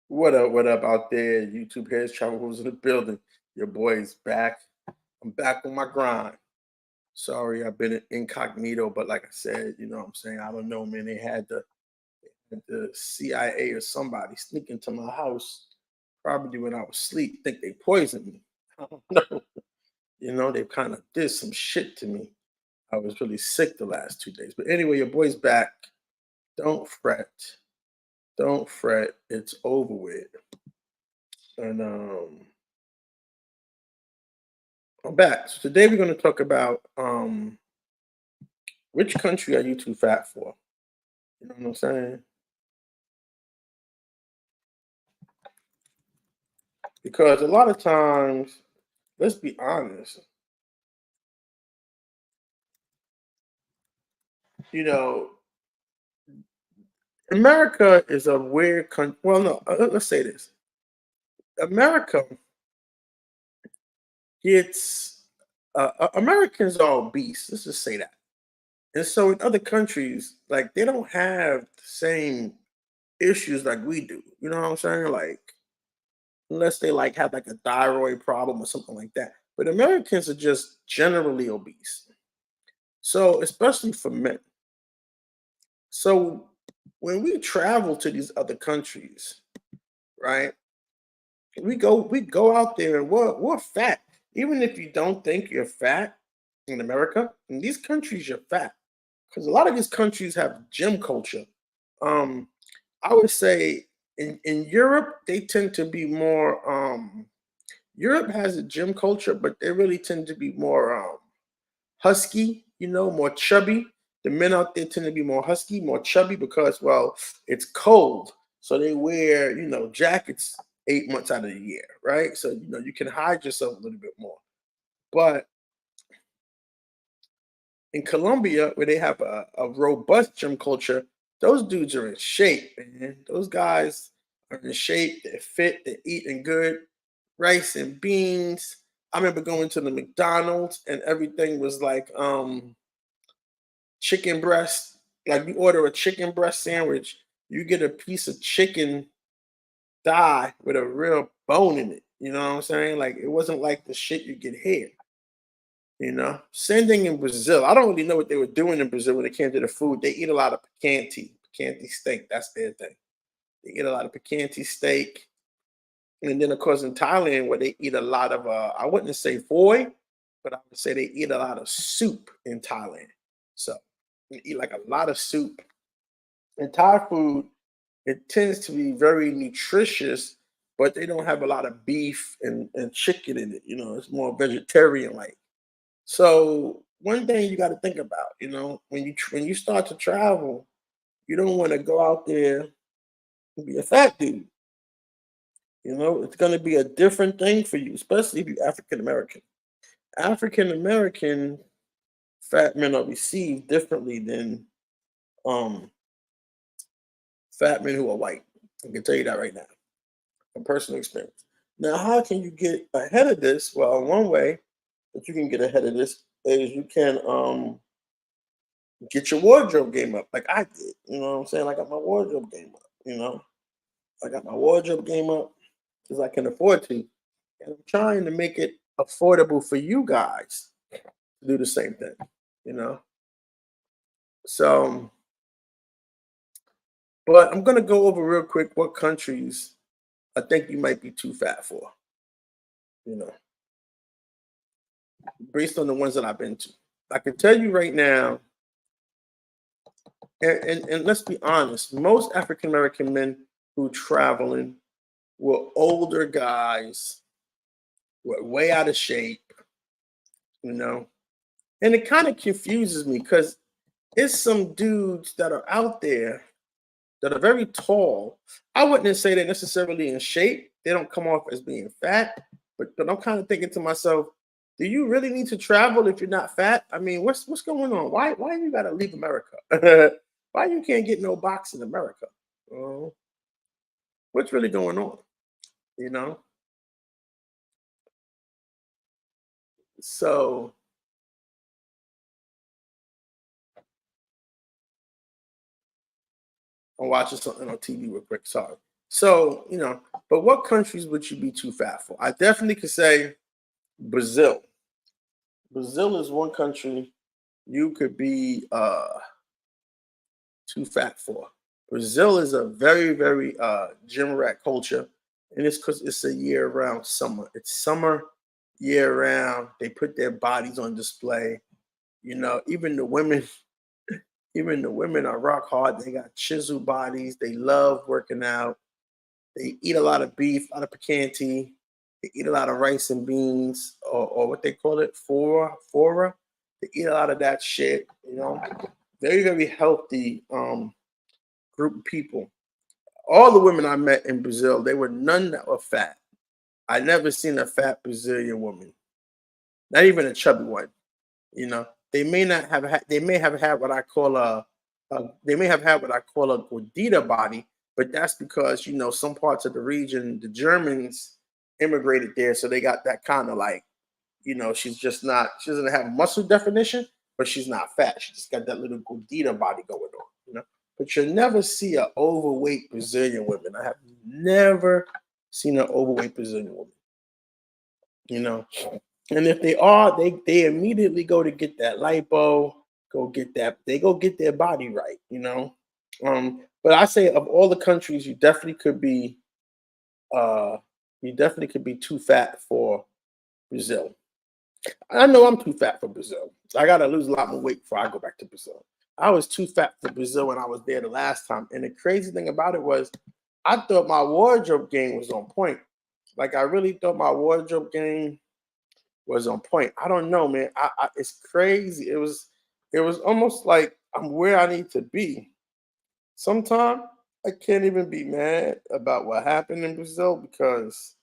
What up out there? YouTube heads, travel who's in the building. Your boy's back. I'm back on my grind. Sorry, I've been incognito, but like I said, you know what I'm saying? I don't know, man. They had the CIA or somebody sneak into my house, probably when I was asleep, think they poisoned me. I don't know. You know, they kind of did some shit to me. I was really sick the last 2 days. But anyway, your boy's back. Don't fret. Don't fret. It's over with. And I'm back. So today we're going to talk about which country are you too fat for? You know what I'm saying? Because a lot of times, let's be honest, you know, America is a weird country. Well, no, let's say this: America gets Americans are obese. Let's just say that. And so in other countries, like they don't have the same issues like we do. You know what I'm saying? Like unless they like have like a thyroid problem or something like that. But Americans are just generally obese. So especially for men. So when we travel to these other countries, right? We go out there and we're fat. Even if you don't think you're fat in America, in these countries you're fat. Because a lot of these countries have gym culture. Um, I would say in Europe, they tend to be more Europe has a gym culture, but they really tend to be more husky, you know, more chubby. The men out there tend to be more husky, more chubby because, well, it's cold. So they wear, you know, jackets 8 months out of the year, right? So, you know, you can hide yourself a little bit more. But in Colombia, where they have a robust gym culture, those dudes are in shape, man. Those guys are in shape. They're fit. They're eating good. Rice and beans. I remember going to the McDonald's and everything was like chicken breast. Like you order a chicken breast sandwich, you get a piece of chicken thigh with a real bone in it. You know what I'm saying? Like it wasn't like the shit you get here. You know, same thing in Brazil. I don't really know what they were doing in Brazil when it came to the food. They eat a lot of picante steak. That's their thing. They eat a lot of picante steak, and then of course in Thailand where they eat a lot of I wouldn't say voy, but I would say they eat a lot of soup in Thailand. So they eat like a lot of soup. And Thai food, it tends to be very nutritious, but they don't have a lot of beef and chicken in it. You know, it's more vegetarian like. So one thing you got to think about, you know, when you start to travel, you don't want to go out there and be a fat dude. You know, it's going to be a different thing for you, especially if you're African American. African American fat men are received differently than um, fat men who are white. I can tell you that right now from personal experience. Now, how can you get ahead of this? Well, one way that you can get ahead of this is you can get your wardrobe game up like I did. You know what I'm saying? I got my wardrobe game up, you know. I got my wardrobe game up because I can afford to. And I'm trying to make it affordable for you guys to do the same thing, you know. So, but I'm gonna go over real quick what countries I think you might be too fat for, you know, based on the ones that I've been to. I can tell you right now, and let's be honest, most African American men who traveling were older guys, were way out of shape, you know. And it kind of confuses me because it's some dudes that are out there that are very tall. I wouldn't say they're necessarily in shape. They don't come off as being fat, but I'm kind of thinking to myself, do you really need to travel if you're not fat? I mean, what's going on? Why you gotta leave America? Why you can't get no box in America? Oh, what's really going on? You know? So I'm watching something on TV real quick. Sorry. So, but what countries would you be too fat for? I definitely could say Brazil. Brazil is one country you could be too fat for. Brazil is a very, very gym rat culture, and it's because it's a year-round summer. It's summer year-round. They put their bodies on display. Even the women, even the women are rock hard. They got chisel bodies. They love working out. They eat a lot of beef, a lot of picante. They eat a lot of rice and beans, or what they call it, fora. They eat a lot of that shit. Very, very healthy group of people. All the women I met in Brazil, they were none that were fat. I never seen a fat Brazilian woman, not even a chubby one. They may not have had. They may have had what I call they may have had what I call a gordita body, but that's because some parts of the region, the Germans immigrated there, so they got that kind of like, she's just not. She doesn't have muscle definition, but she's not fat. She just got that little gordita body going on. But you'll never see an overweight Brazilian woman. I have never seen an overweight Brazilian woman. And if they are, they immediately go to get that lipo, go get their body right. But I say of all the countries, you definitely could be too fat for Brazil. I know I'm too fat for Brazil. I gotta lose a lot more weight before I go back to Brazil. I was too fat for Brazil when I was there the last time. And the crazy thing about it was I thought my wardrobe game was on point. Like I really thought my wardrobe game was on point. I don't know, man. It's crazy. It was almost like I'm where I need to be. Sometimes I can't even be mad about what happened in Brazil because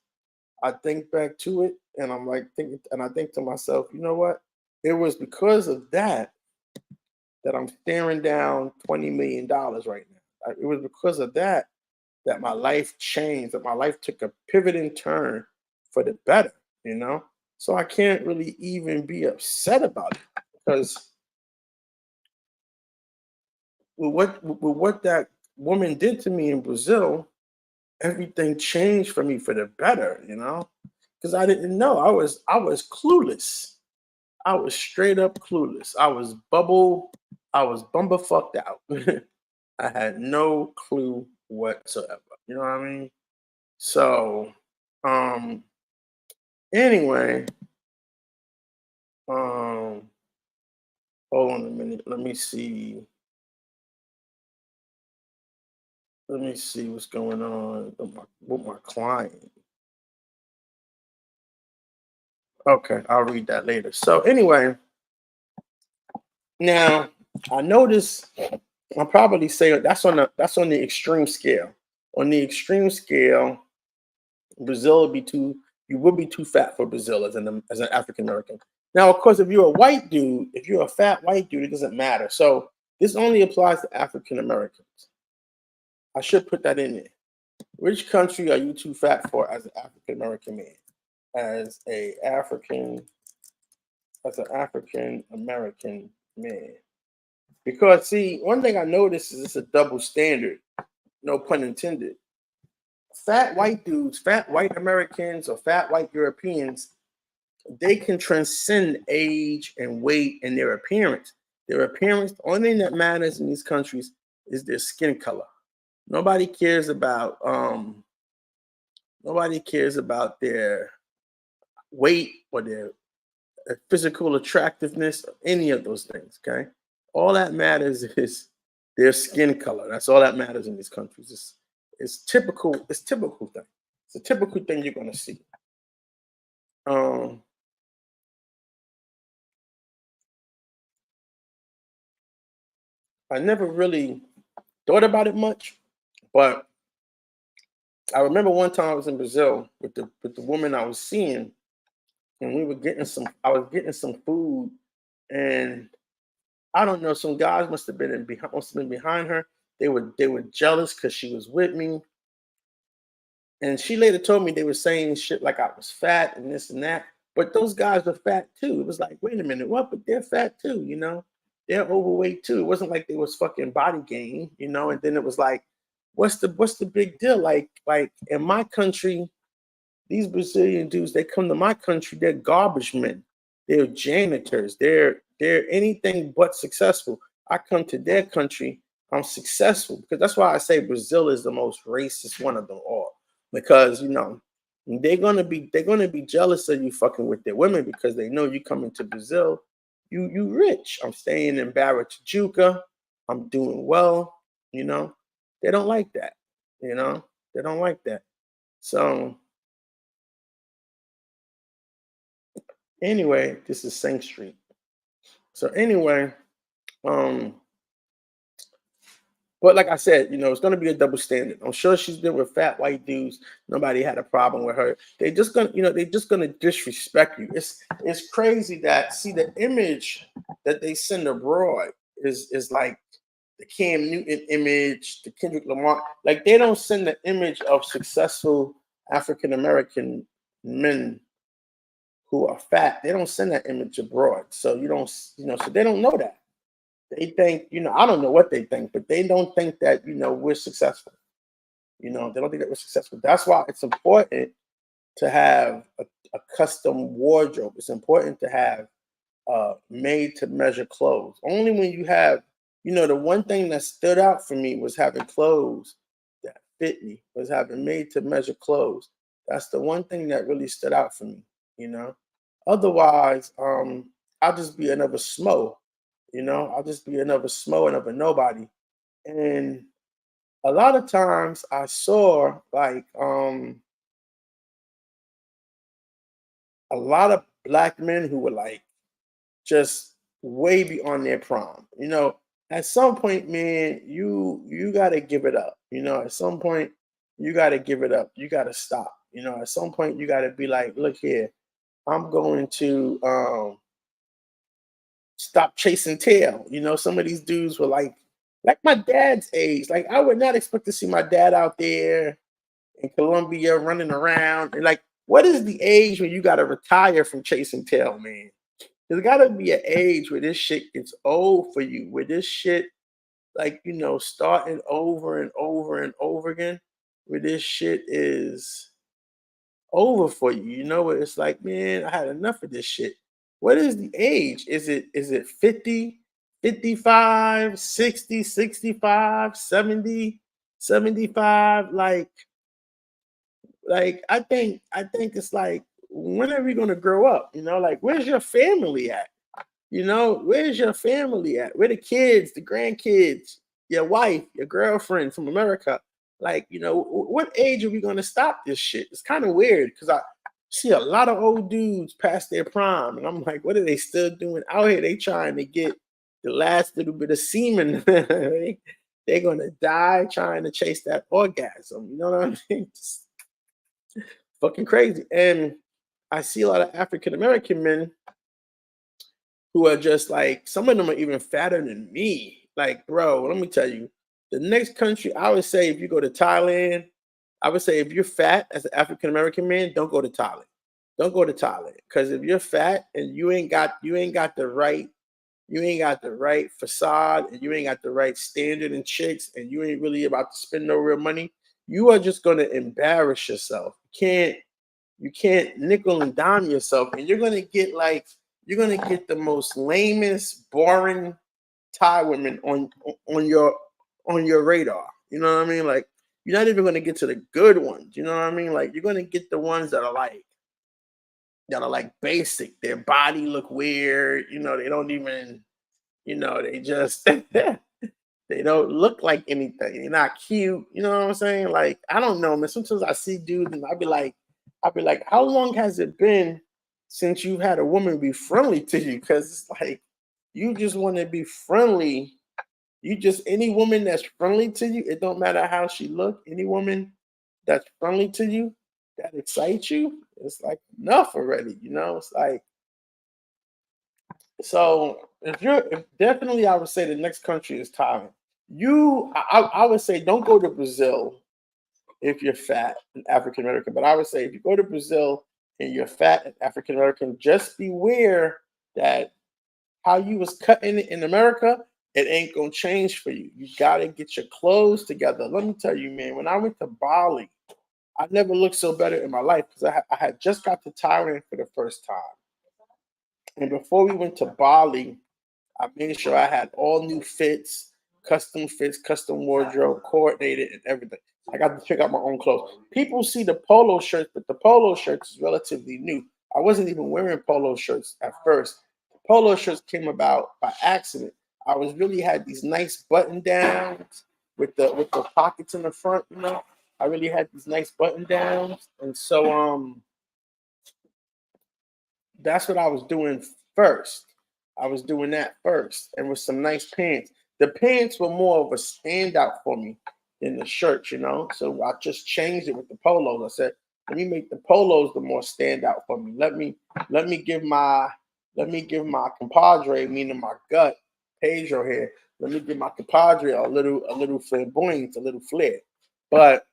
I think back to it and I'm like thinking, and I think to myself, you know what? It was because of that I'm staring down $20 million right now. It was because of that my life changed, that my life took a pivoting turn for the better, you know? So I can't really even be upset about it because with what that woman did to me in Brazil, everything changed for me for the better. Because I didn't know. I was clueless. I was straight up clueless. I was bumberfucked out. I had no clue whatsoever. You know what I mean? So, um, anyway, um, hold on a minute. Let me see. Let me see what's going on with my client. Okay, I'll read that later. So anyway, now I notice I'll probably say that's on the extreme scale. On the extreme scale, Brazil would be too you would be too fat for Brazil as an African American. Now, of course, if you're a white dude, if you're a fat white dude, it doesn't matter. So this only applies to African Americans. I should put that in there. Which country are you too fat for as an African American man? As a African, as an African American man. Because see, one thing I noticed is it's a double standard. No pun intended. Fat white dudes, fat white Americans, or fat white Europeans, they can transcend age and weight and their appearance. Their appearance, the only thing that matters in these countries is their skin color. Nobody cares about nobody cares about their weight or their physical attractiveness or any of those things. Okay, all that matters is their skin color. That's all that matters in these countries. It's typical. It's typical thing. It's a typical thing you're gonna see. Um, I never really thought about it much, but I remember one time I was in Brazil with the woman I was seeing, and we were getting some. I was getting some food, and I don't know. Some guys must have been behind her. They were jealous because she was with me, and she later told me they were saying shit like I was fat and this and that. But those guys were fat too. It was like, wait a minute, what? But they're fat too, They're overweight too. It wasn't like they was fucking body gain. And then it was like what's the big deal? Like in my country, these Brazilian dudes, they come to my country, they're garbage men, they're janitors, they're anything but successful. I come to their country, I'm successful because that's why I say Brazil is the most racist one of them all. Because they're gonna be jealous of you fucking with their women because they know you coming to Brazil, you rich. I'm staying in Barra Tijuca, I'm doing well, you know. They don't like that, you know. They don't like that. So anyway, this is Saint Street. So anyway, um, but like I said, it's gonna be a double standard. I'm sure she's been with fat white dudes. Nobody had a problem with her. They're just gonna disrespect you. It's crazy that see the image that they send abroad is like the Cam Newton image, the Kendrick Lamar. Like they don't send the image of successful African American men who are fat. They don't send that image abroad. So you don't, so they don't know that. They think, I don't know what they think, but they don't think that, we're successful. They don't think that we're successful. That's why it's important to have a custom wardrobe. It's important to have made to measure clothes. Only when you have, the one thing that stood out for me was having clothes that fit me, was having made to measure clothes. That's the one thing that really stood out for me, you know. Otherwise, I'll just be another smo, I'll just be another smo, another nobody. And a lot of times I saw like a lot of black men who were like just way beyond their prime. At some point, man, you gotta give it up. At some point, you gotta give it up. You gotta stop. At some point, you gotta be like, look here, I'm going to stop chasing tail. Some of these dudes were like my dad's age. Like I would not expect to see my dad out there in Colombia running around. And like, what is the age when you gotta retire from chasing tail, man? There's gotta be an age where this shit gets old for you, where this shit, like, starting over and over and over again, where this shit is over for you. Where it's like, man, I had enough of this shit. What is the age? Is it 50, 55, 60, 65, 70, 75? Like I think it's like, when are we gonna grow up? Like where's your family at? Where's your family at? Where the kids, the grandkids, your wife, your girlfriend from America? Like, what age are we gonna stop this shit? It's kind of weird because I see a lot of old dudes past their prime, and I'm like, what are they still doing out here? They trying to get the last little bit of semen. They're gonna die trying to chase that orgasm. You know what I mean? It's fucking crazy. And I see a lot of African American men who are just like, some of them are even fatter than me. Like, bro, let me tell you, the next country, I would say, if you go to Thailand, I would say if you're fat as an African American man, don't go to Thailand. Don't go to Thailand. Because if you're fat and you ain't got the right facade, and you ain't got the right standard in chicks, and you ain't really about to spend no real money, you are just gonna embarrass yourself. You can't nickel and dime yourself, and you're gonna get the most lamest, boring Thai women on your radar. You know what I mean? Like you're not even gonna get to the good ones. You know what I mean? Like you're gonna get the ones that are like basic. Their body look weird. They don't even. They just they don't look like anything. They're not cute. You know what I'm saying? Like I don't know, man. Sometimes I see dudes and I'll be like, how long has it been since you've had a woman be friendly to you? Because it's like you just want to be friendly. You just any woman that's friendly to you, it don't matter how she look. Any woman that's friendly to you, that excites you, it's like enough already. It's like so. If definitely, I would say the next country is Thailand. I would say don't go to Brazil if you're fat and African American. But I would say if you go to Brazil and you're fat and African American, just beware that how you was cutting it in America it ain't gonna change for you. You gotta get your clothes together. Let me tell you, man, when I went to Bali, I never looked so better in my life because I had just got to Thailand for the first time. And before we went to Bali, I made sure I had all new fits, custom wardrobe, coordinated, and everything. I got to pick out my own clothes. People see the polo shirts, but the polo shirts is relatively new. I wasn't even wearing polo shirts at first. The polo shirts came about by accident. I was really had these nice button downs with the pockets in the front, you know. I really had these nice button downs, and so that's what I was doing first. I was doing that first, and with some nice pants. The pants were more of a standout for me than the shirt, you know. So I just changed it with the polos. I said, let me make the polos the more standout for me. Let me give my compadre, meaning my gut, Pedro here. Let me give my compadre a little flamboyance, a little flair. But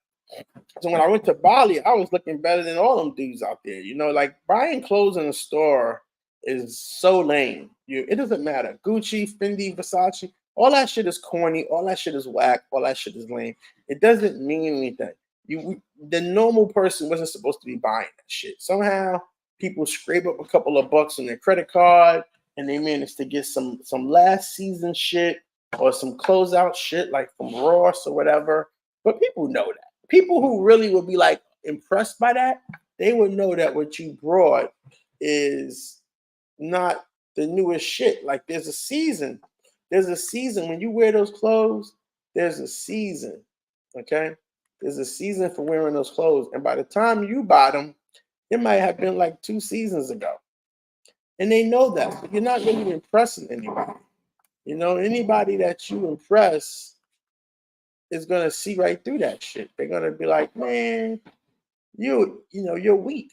so when I went to Bali, I was looking better than all them dudes out there. You know, like buying clothes in a store is so lame. It doesn't matter. Gucci, Fendi, Versace, all that shit is corny. All that shit is whack. All that shit is lame. It doesn't mean anything. The normal person wasn't supposed to be buying that shit. Somehow people scrape up a couple of bucks on their credit card and they managed to get some last season shit or some closeout shit like from Ross or whatever. But people know that. People who really would be like impressed by that, they would know that what you brought is not the newest shit. Like there's a season. There's a season when you wear those clothes. There's a season. Okay, there's a season for wearing those clothes, and by the time you buy them, it might have been like 2 seasons ago, and they know that. But you're not really impressing anybody. You know, anybody that you impress is gonna see right through that shit. They're gonna be like, man, you're weak.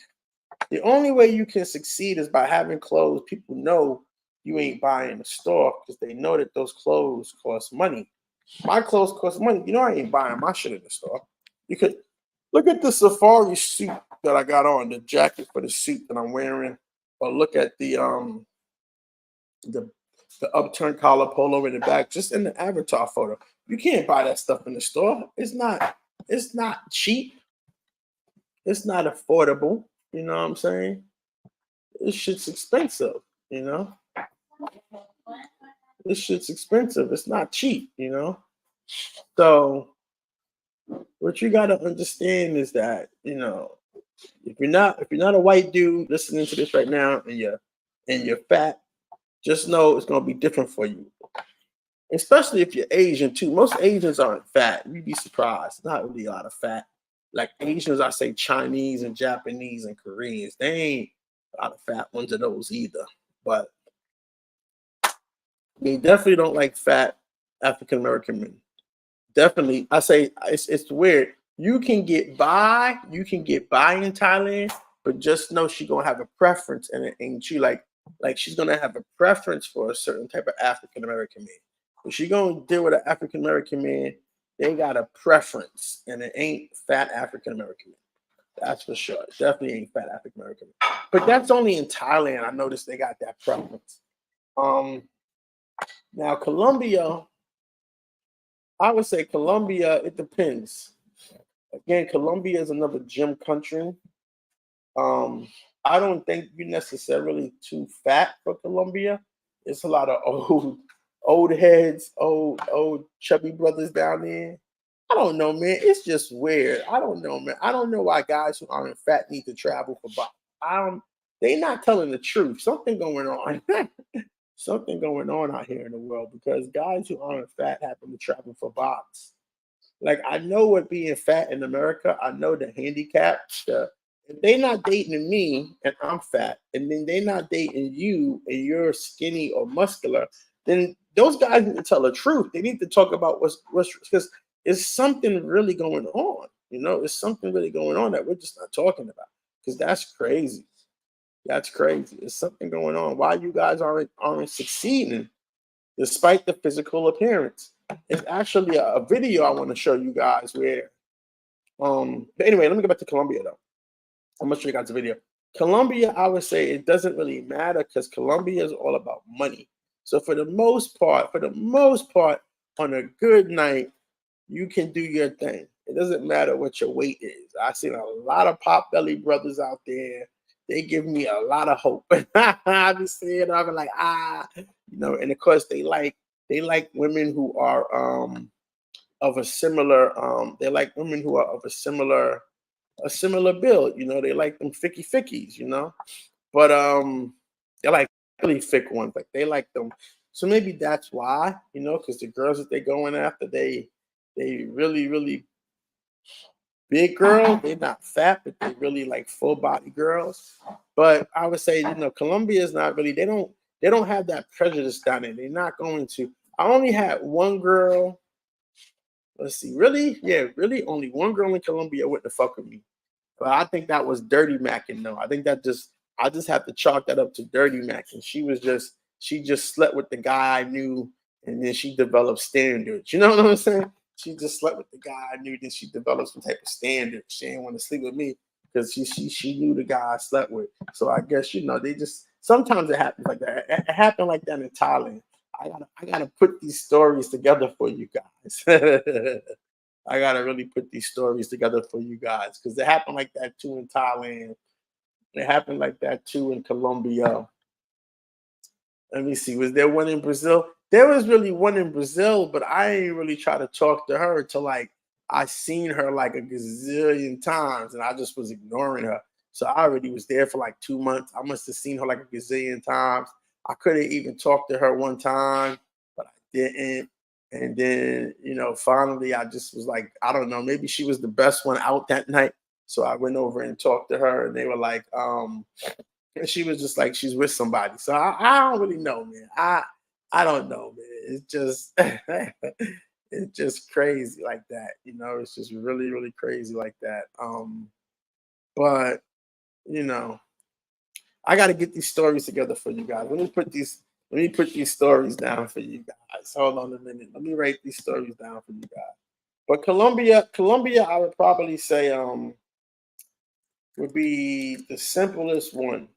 The only way you can succeed is by having clothes people know you ain't buying in the store because they know that those clothes cost money. My clothes cost money. You know I ain't buying my shit in the store. You could look at the safari suit that I got on, the jacket for the suit that I'm wearing, or look at the the upturned collar polo in the back, just in the avatar photo. You can't buy that stuff in the store. It's not cheap. It's not affordable. You know what I'm saying? This shit's expensive, you know? This shit's expensive. It's not cheap, you know? So what you gotta understand is that, you know, if you're not a white dude listening to this right now and you're fat, just know it's gonna be different for you. Especially if you're Asian too. Most Asians aren't fat. You'd be surprised. Not really a lot of fat. Like Asians, I say Chinese and Japanese and Koreans. They ain't a lot of fat ones of those either. But they definitely don't like fat African American men. Definitely, I say it's weird. You can get by in Thailand, but just know she's gonna have a preference, and it ain't you like she's gonna have a preference for a certain type of African American man. If she gonna deal with an African American man, they got a preference, and it ain't fat African American man. That's for sure. It definitely ain't fat African American man. But that's only in Thailand. I noticed they got that preference. Um, Now Colombia, I would say Colombia. It depends. Again, Colombia is another gym country. Um, I don't think you're necessarily too fat for Colombia. It's a lot of old heads, old chubby brothers down there. I don't know, man. It's just weird. I don't know, man. I don't know why guys who aren't fat need to travel for body. I don't. They not telling the truth. Something going on. Something going on out here in the world because guys who aren't fat happen to travel for box. Like I know what being fat in America, I know the handicap. If they not dating me and I'm fat, and then they not dating you and you're skinny or muscular, then those guys need to tell the truth. They need to talk about what's because it's something really going on. You know, it's something really going on that we're just not talking about. Because that's crazy. That's crazy. There's something going on. Why you guys aren't succeeding despite the physical appearance? It's actually a video I want to show you guys where but anyway, let me go back to Colombia though. I'm gonna show you guys a video. Colombia, I would say it doesn't really matter because Colombia is all about money. So for the most part, on a good night, you can do your thing. It doesn't matter what your weight is. I've seen a lot of pop belly brothers out there. They give me a lot of hope. I be seeing, I'm like, and of course they like women who are of a similar they like women who are of a similar build. They like them fickies. But they like really thick ones. Like they like them. So maybe that's why, because the girls that they're going after, they really, really big girls. They're not fat, but they really like full body girls. But I would say, Colombia is not really, they don't have that prejudice down there. They're not going to. I only had one girl. Let's see, really? Yeah, really only one girl in Colombia wouldn't fuck with me. But I think that was Dirty Mac, and no, I think I just have to chalk that up to Dirty Mac. And she just slept with the guy I knew, and then she developed standards. You know what I'm saying? She just slept with the guy I knew, then she developed some type of standards. She didn't want to sleep with me because she knew the guy I slept with. So I guess they just sometimes it happens like that. It happened like that in Thailand. I gotta put these stories together for you guys. I gotta really put these stories together for you guys because it happened like that too in Thailand. It happened like that too in Colombia. Let me see. Was there one in Brazil? There was really one in Brazil, but I ain't really try to talk to her till like I seen her like a gazillion times and I just was ignoring her. So I already was there for like 2 months. I must have seen her like a gazillion times. I couldn't even talk to her one time, but I didn't. And then, finally I just was like, I don't know, maybe she was the best one out that night. So I went over and talked to her and they were like, and she was just like she's with somebody. So I don't really know, man. I don't know, man. It's just it's just crazy like that. It's just really, really crazy like that. But you know, I gotta get these stories together for you guys. Let me put these stories down for you guys. Hold on a minute. Let me write these stories down for you guys. But Colombia, I would probably say would be the simplest one.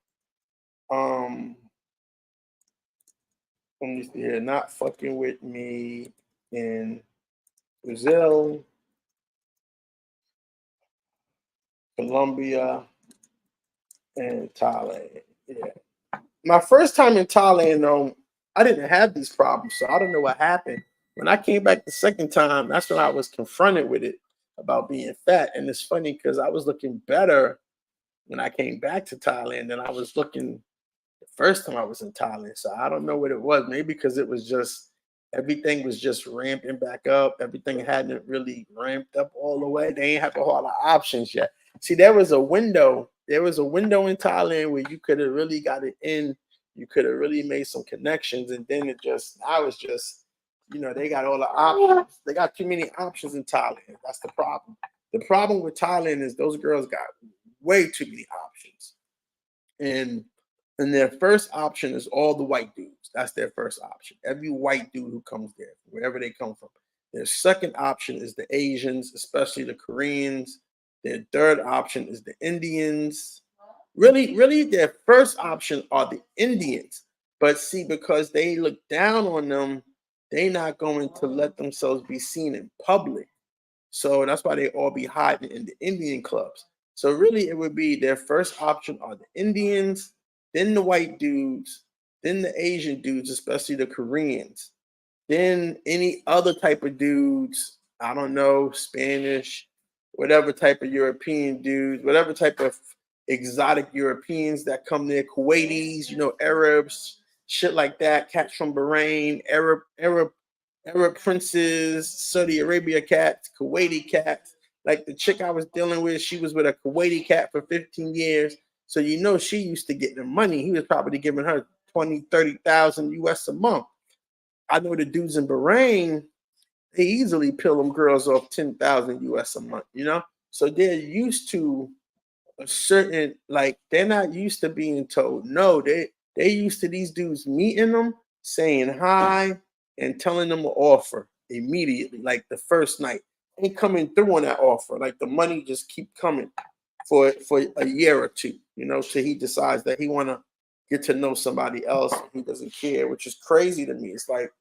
Um, Let me see here. Not fucking with me in Brazil, Colombia, and Thailand. Yeah. My first time in Thailand, though, I didn't have these problems, so I don't know what happened. When I came back the second time, that's when I was confronted with it about being fat. And it's funny because I was looking better when I came back to Thailand than I was looking the first time I was in Thailand. So I don't know what it was. Maybe because it was just everything was just ramping back up. Everything hadn't really ramped up all the way. They ain't have a whole lot of options yet. See, there was a window. There was a window in Thailand where you could have really got it in. You could have really made some connections, and then now it's just, they got all the options. They got too many options in Thailand. That's the problem. The problem with Thailand is those girls got way too many options. And their first option is all the white dudes. That's their first option. Every white dude who comes there, wherever they come from. Their second option is the Asians, especially the Koreans. Their third option is the Indians. Really, really, their first option are the Indians. But see, because they look down on them, they're not going to let themselves be seen in public. So that's why they all be hiding in the Indian clubs. So really, it would be their first option are the Indians, then the white dudes, then the Asian dudes, especially the Koreans, then any other type of dudes. I don't know, Spanish, whatever type of European dudes, whatever type of exotic Europeans that come there, Kuwaitis, Arabs, shit like that, cats from Bahrain, Arab princes, Saudi Arabia cats, Kuwaiti cats. Like the chick I was dealing with, she was with a Kuwaiti cat for 15 years. So she used to get the money. He was probably giving her 20, 30,000 US a month. I know the dudes in Bahrain, they easily peel them girls off 10,000 US a month. So they're used to a certain, like, they're not used to being told no. They used to these dudes meeting them, saying hi, and telling them an offer immediately, like the first night, and coming through on that offer. Like the money just keep coming for a year or two, till he decides that he want to get to know somebody else. He doesn't care, which is crazy to me. It's like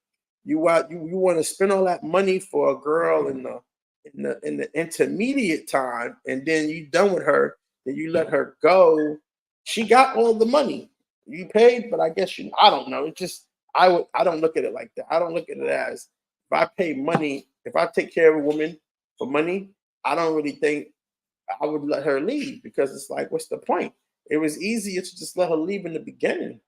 you want to spend all that money for a girl in the intermediate time, and then you done with her, then you let her go. She got all the money you paid, but I guess I don't know. It just I don't look at it like that. I don't look at it as if I pay money, if I take care of a woman for money, I don't really think I would let her leave, because it's like, what's the point? It was easier to just let her leave in the beginning.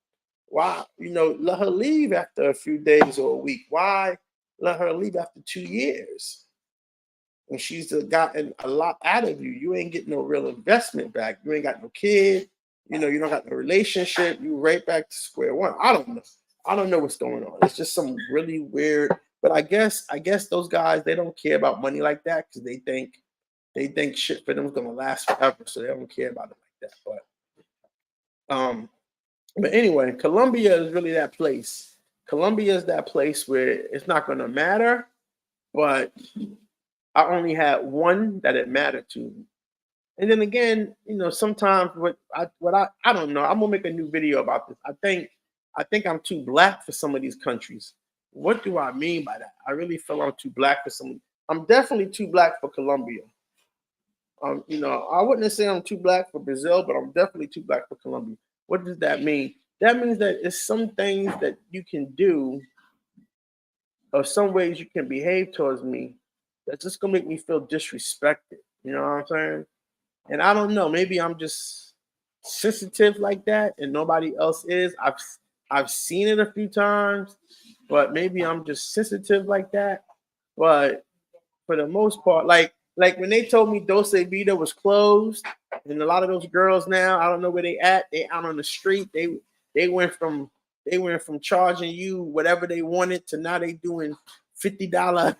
Why, let her leave after a few days or a week? Why let her leave after 2 years? When she's gotten a lot out of you, you ain't getting no real investment back. You ain't got no kid. You don't got no relationship. You right back to square one. I don't know. I don't know what's going on. It's just some really weird. But I guess those guys, they don't care about money like that, because they think shit for them is gonna last forever, so they don't care about it like that. But anyway, Colombia is really that place. Colombia is that place where it's not gonna matter, but I only had one that it mattered to. And then again, sometimes I don't know. I'm gonna make a new video about this. I think I'm too black for some of these countries. What do I mean by that? I really feel I'm too black for some. I'm definitely too black for Colombia. I wouldn't say I'm too black for Brazil, but I'm definitely too black for Colombia. What does that mean? That means that it's some things that you can do, or some ways you can behave towards me, that's just gonna make me feel disrespected. You know what I'm saying? And I don't know. Maybe I'm just sensitive like that, and nobody else is. I've seen it a few times, but maybe I'm just sensitive like that. But for the most part, like when they told me Dulce Vita was closed, and a lot of those girls now, I don't know where they at. They out on the street. They went from charging you whatever they wanted to now they doing $50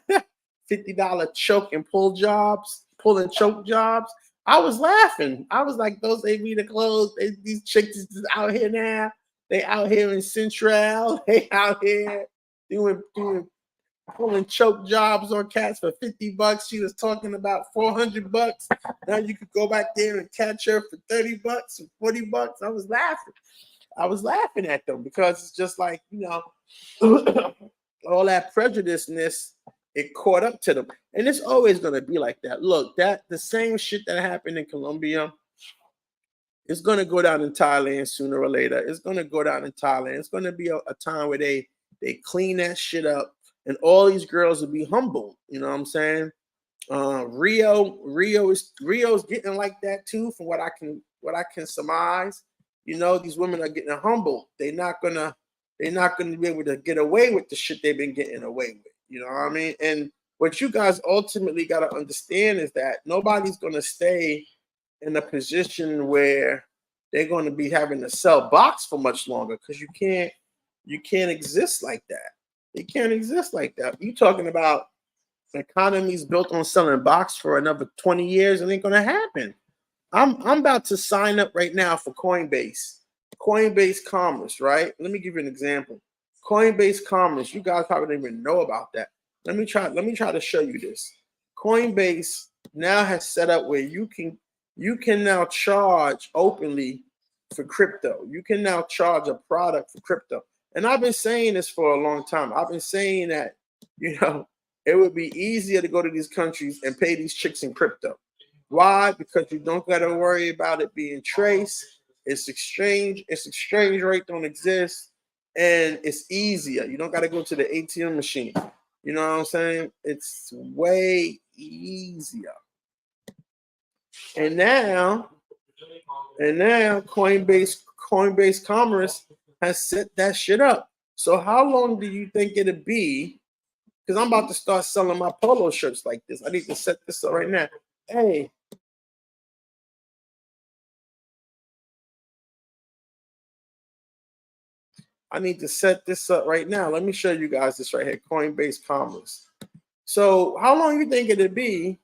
$50 choke and pull and choke jobs. I was laughing. I was like, Dulce Vita closed. These chicks is out here now. They out here in Central. They out here doing pulling choke jobs on cats for $50. She was talking about $400. Now you could go back there and catch her for $30 or $40. I was laughing. I was laughing at them, because it's just like, all that prejudiceness, it caught up to them. And it's always gonna be like that. Look, that the same shit that happened in Colombia, it's gonna go down in Thailand sooner or later. It's gonna go down in Thailand. It's gonna be a time where they clean that shit up, and all these girls will be humble. You know what I'm saying? Rio's getting like that too, from what I can surmise. These women are getting humble. They're not gonna be able to get away with the shit they've been getting away with. You know what I mean? And what you guys ultimately got to understand is that nobody's gonna stay in a position where they're going to be having to sell box for much longer, because you can't exist like that. They can't exist like that. You talking about economies built on selling box for another 20 years? It ain't gonna happen. I'm about to sign up right now for Coinbase Commerce, right? Let me give you an example. Coinbase Commerce, you guys probably don't even know about that. Let me try to show you this. Coinbase now has set up where you can now charge openly for crypto. You can now charge a product for crypto. And I've been saying this for a long time. I've been saying that, it would be easier to go to these countries and pay these chicks in crypto. Why? Because you don't got to worry about it being traced. It's exchange rate don't exist, and it's easier. You don't got to go to the ATM machine. You know what I'm saying? It's way easier. And now Coinbase Commerce has set that shit up. So how long do you think it'll be? Because I'm about to start selling my polo shirts like this. I need to set this up right now. Hey. I need to set this up right now. Let me show you guys this right here, Coinbase Commerce. So how long you think it'll be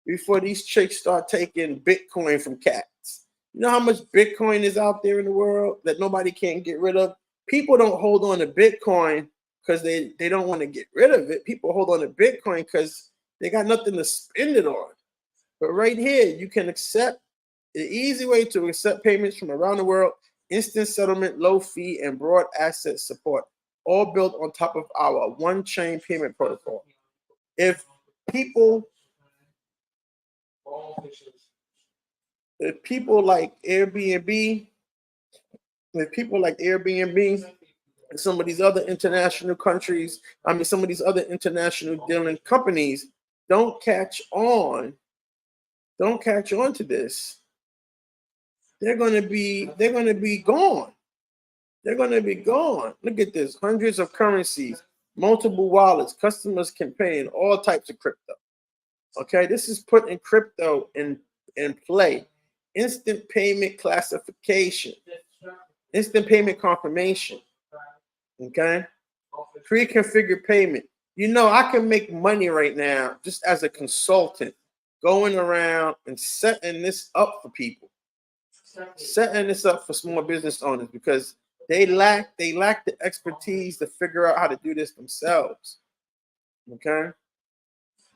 before these chicks start taking Bitcoin from cats? You know how much Bitcoin is out there in the world that nobody can get rid of? People don't hold on to Bitcoin because they don't want to get rid of it. People hold on to Bitcoin because they got nothing to spend it on. But right here, you can accept the easy way to accept payments from around the world instant settlement, low fee, and broad asset support, all built on top of our one-chain payment protocol. If people like Airbnb, and some of these other international countries, some of these other international dealing companies don't catch on to this, they're gonna be gone. They're gonna be gone. Look at this: hundreds of currencies, multiple wallets, customers can pay in all types of crypto. Okay, this is putting crypto in play. Instant payment classification, instant payment confirmation. Okay, pre-configured payment. I can make money right now just as a consultant, going around and setting this up for people, setting this up for small business owners, because they lack the expertise to figure out how to do this themselves. Okay,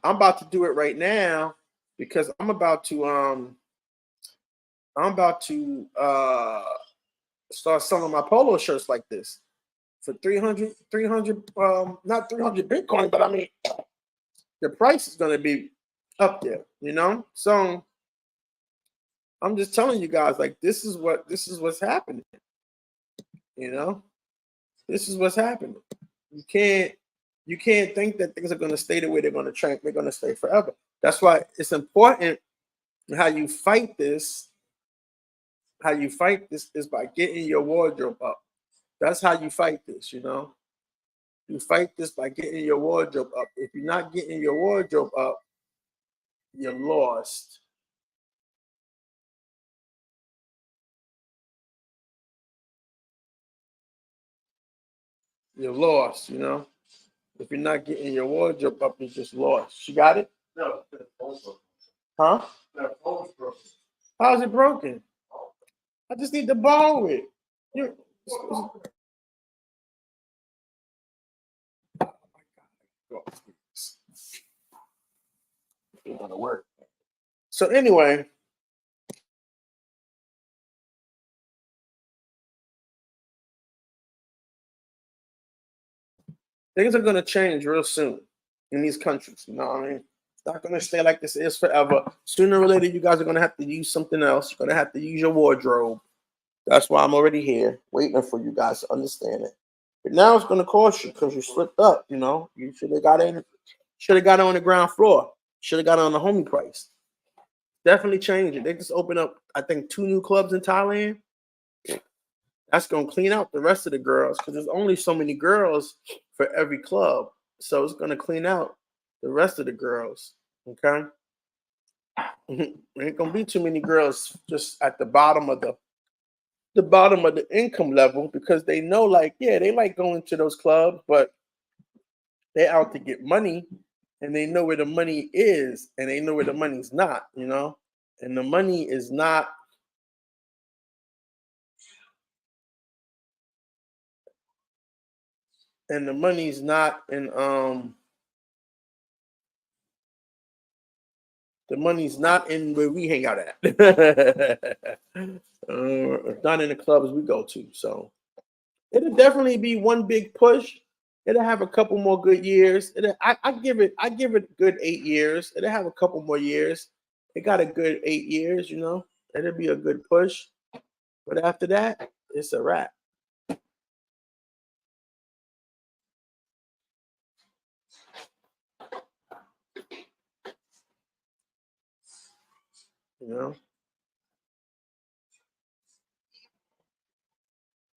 I'm about to do it right now because I'm about to start selling my polo shirts like this for 300 not 300 Bitcoin, but the price is going to be up there, so I'm just telling you guys, like, this is what's happening. This is what's happening. You can't think that things are going to stay the way they're going to stay forever. That's why it's important how you fight this. How you fight this is by getting your wardrobe up. That's how you fight this, You fight this by getting your wardrobe up. If you're not getting your wardrobe up, you're lost. You're lost, If you're not getting your wardrobe up, you're just lost. You got it? No. Huh? How's it broken? I just need to borrow it. It's gonna work. So anyway, things are gonna change real soon in these countries. You know what I mean? It's not gonna stay like this is forever. Sooner or later, you guys are gonna have to use something else. You're gonna have to use your wardrobe. That's why I'm already here, waiting for you guys to understand it. But now it's gonna cost you because you slipped up. You should have got in. Should have got on the ground floor. Should have got on the homie price. Definitely change it. They just opened up, I think, 2 new clubs in Thailand. That's gonna clean out the rest of the girls because there's only so many girls for every club. So it's gonna clean out the rest of the girls. Okay. There ain't gonna be too many girls just at the bottom of the income level, because they know, like, yeah, they like going to those clubs, but they out to get money, and they know where the money is, and they know where the money's not, and the money is not in the money's not in where we hang out at. Not in the clubs we go to. So it'll definitely be one big push. It'll have a couple more good years. I give it a good 8 years. It'll have a couple more years. It got a good 8 years, It'll be a good push. But after that, it's a wrap.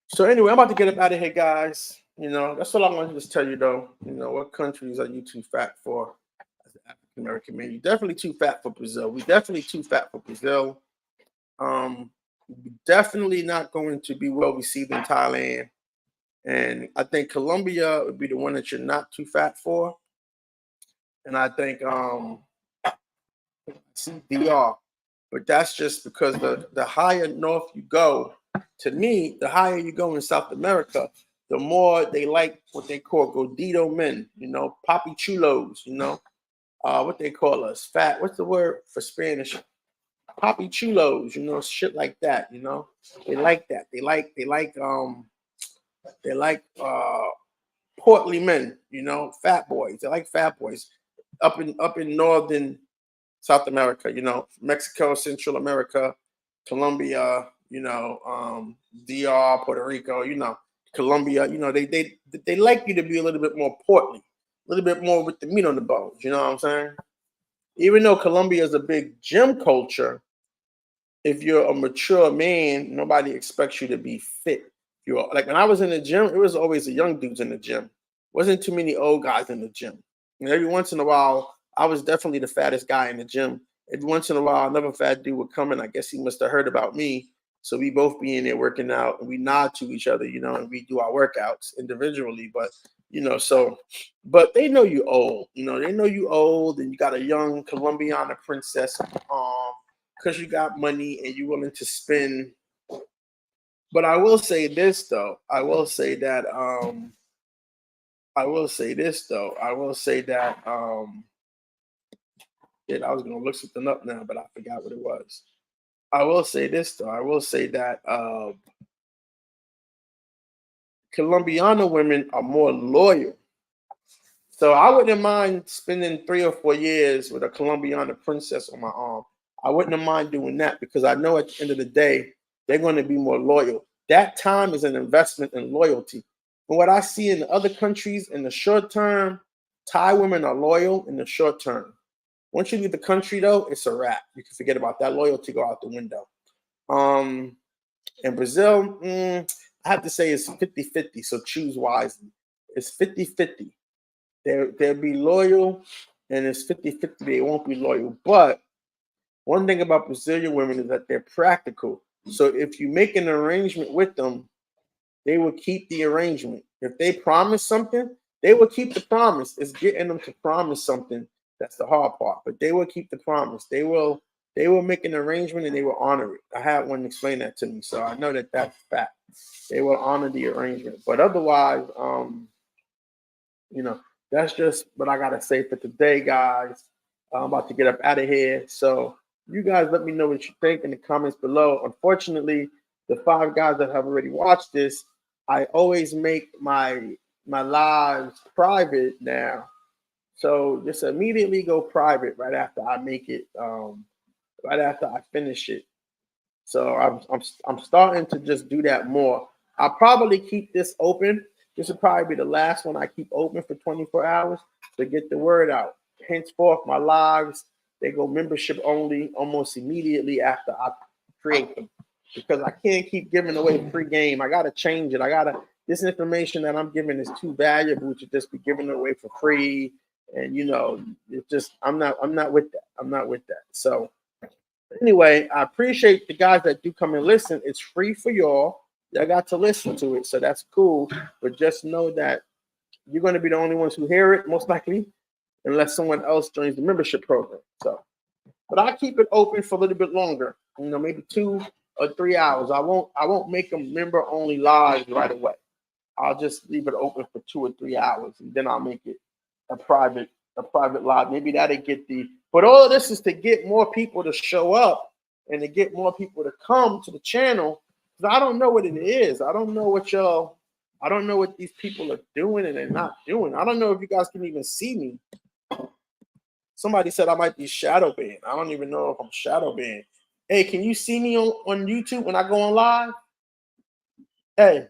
So anyway, I'm about to get up out of here, guys. That's all I wanted to just tell you, though. What countries are you too fat for as an African American man? You're definitely too fat for Brazil. We're definitely too fat for Brazil. Definitely not going to be well received in Thailand. And I think Colombia would be the one that you're not too fat for. And I think DR. But that's just because the higher north you go, to me, the higher you go in South America, the more they like what they call gordito men, papi chulos, what they call us, fat. What's the word for Spanish? poppy chulos, you know, shit like that, you know. They like that. They like portly men, you know, fat boys. They like fat boys up in northern South America, you know, Mexico, Central America, Colombia, you know, DR, Puerto Rico, you know, Colombia, you know, they like you to be a little bit more portly, a little bit more with the meat on the bones, you know what I'm saying? Even though Colombia is a big gym culture, if you're a mature man, nobody expects you to be fit. You're like when I was in the gym, it was always the young dudes in the gym. Wasn't too many old guys in the gym. And every once in a while, I was definitely the fattest guy in the gym. Every once in a while, another fat dude would come in. I guess he must have heard about me. So we both be in there working out and we nod to each other, you know, and we do our workouts individually. But you know, so but they know you old, you know, they know you old and you got a young Colombiana princess because you got money and you're willing to spend. But I will say this though. I will say this though. I will say that yeah, I was gonna look something up now, but I forgot what it was. I will say this though. I will say that Colombiana women are more loyal. So I wouldn't mind spending 3 or 4 years with a Colombiana princess on my arm. I wouldn't mind doing that because I know at the end of the day, they're going to be more loyal. That time is an investment in loyalty. But what I see in the other countries in the short term, Thai women are loyal in the short term. Once you leave the country, though, it's a wrap. You can forget about that loyalty, go out the window. Um, in Brazil, I have to say it's 50-50, so choose wisely. It's 50-50. They'll be loyal, and it's 50-50 they won't be loyal. But one thing about Brazilian women is that they're practical. So if you make an arrangement with them, they will keep the arrangement. If they promise something, they will keep the promise. It's getting them to promise something that's the hard part. But they will keep the promise. They will make an arrangement and they will honor it. I had one explain that to me, so I know that that's fact. They will honor the arrangement. But otherwise, you know, that's just what I gotta say for today, guys. I'm about to get up out of here. So you guys let me know what you think in the comments below. Unfortunately, the 5 guys that have already watched this, I always make my lives private now. So just immediately go private right after I make it, right after I finish it. So I'm starting to just do that more. I'll probably keep this open. This will probably be the last one I keep open for 24 hours to get the word out. Henceforth, my lives, they go membership only almost immediately after I create them. Because I can't keep giving away free game. I gotta change it. This information that I'm giving is too valuable to just be giving it away for free. And you know, it's just I'm not with that. I'm not with that. So anyway, I appreciate the guys that do come and listen. It's free for y'all. Y'all got to listen to it, so that's cool. But just know that you're going to be the only ones who hear it, most likely, unless someone else joins the membership program. So, but I'll keep it open for a little bit longer. You know, maybe 2 or 3 hours. I won't make them member only live right away. I'll just leave it open for 2 or 3 hours, and then I'll make it a private live. Maybe that'll get the. But all of this is to get more people to show up and to get more people to come to the channel. Because I don't know what it is. I don't know what y'all. I don't know what these people are doing and they're not doing. I don't know if you guys can even see me. Somebody said I might be shadow banned. I don't even know if I'm shadow banned. Hey, can you see me on YouTube when I go on live? Hey,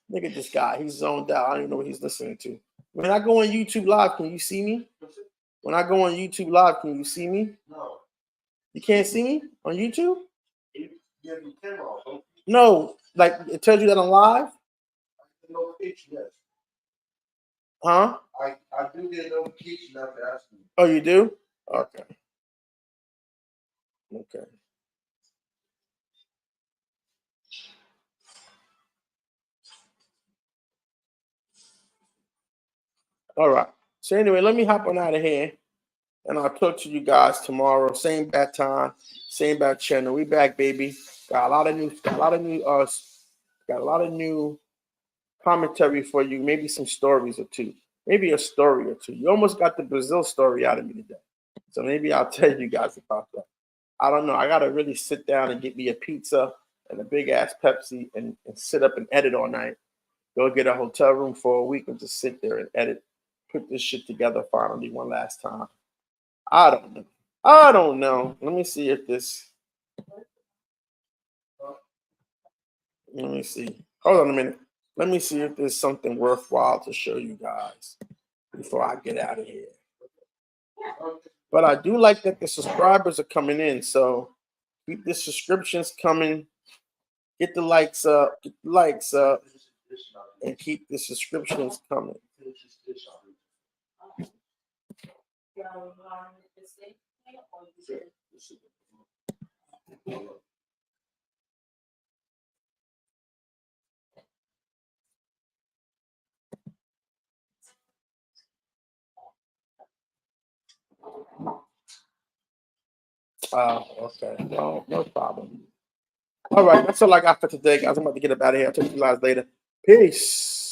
look at this guy. He's zoned out. I don't even know what he's listening to. When I go on YouTube live, can you see me? When I go on YouTube live, can you see me? No. You can't see me on YouTube? You have your camera off. No, like it tells you that I'm live? Notification, yes. Huh? I do get a notification after asking you. Oh, you do? Okay. Okay. All right. So anyway, let me hop on out of here. And I'll talk to you guys tomorrow. Same bad time, same bad channel. We back, baby. Got a lot of new commentary for you. Maybe some stories or two. Maybe a story or two. You almost got the Brazil story out of me today. So maybe I'll tell you guys about that. I don't know. I gotta really sit down and get me a pizza and a big ass Pepsi and sit up and edit all night. Go get a hotel room for a week and just sit there and edit, put this shit together finally one last time. I don't know. I don't know. Let me see if this. Let me see. Hold on a minute. Let me see if there's something worthwhile to show you guys before I get out of here. But I do like that the subscribers are coming in, so keep the subscriptions coming. Get the likes up, and keep the subscriptions coming. Okay. Well, no problem. All right, that's all I got for today, guys. I'm about to get up out of here. I'll talk to you guys later. Peace.